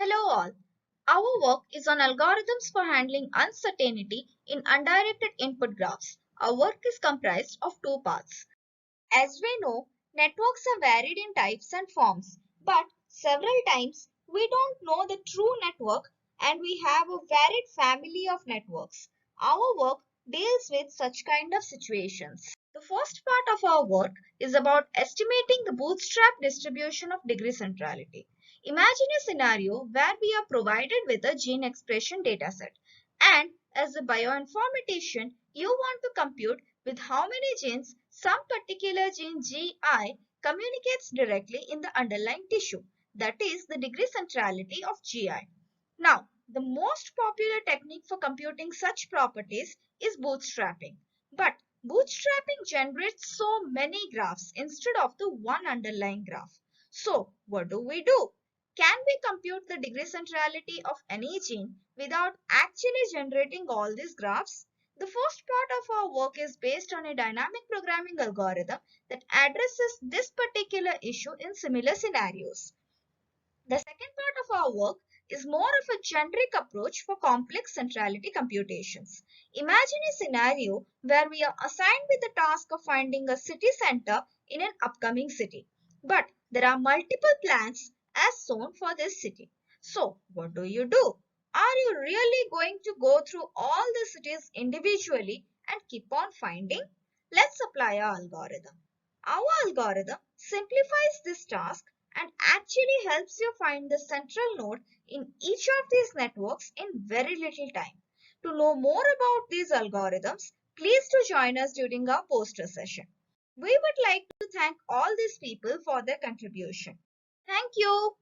Hello all. Our work is on algorithms for handling uncertainty in undirected input graphs. Our work is comprised of two parts. As we know, networks are varied in types and forms, but several times we don't know the true network and we have a varied family of networks. Our work deals with such kind of situations. The first part of our work is about estimating the bootstrap distribution of degree centrality. Imagine a scenario where we are provided with a gene expression dataset, and as a bioinformatician, you want to compute with how many genes some particular gene GI communicates directly in the underlying tissue, that is, the degree centrality of GI. Now, the most popular technique for computing such properties is bootstrapping. But bootstrapping generates so many graphs instead of the one underlying graph. So, what do we do? Can we compute the degree centrality of any gene without actually generating all these graphs? The first part of our work is based on a dynamic programming algorithm that addresses this particular issue in similar scenarios. The second part of our work is more of a generic approach for complex centrality computations. Imagine a scenario where we are assigned with the task of finding a city center in an upcoming city. But there are multiple plans as shown for this city. So, what do you do? Are you really going to go through all the cities individually and keep on finding? Let's apply our algorithm. Our algorithm simplifies this task and actually helps you find the central node in each of these networks in very little time. To know more about these algorithms, please do join us during our poster session. We would like to thank all these people for their contribution. Thank you.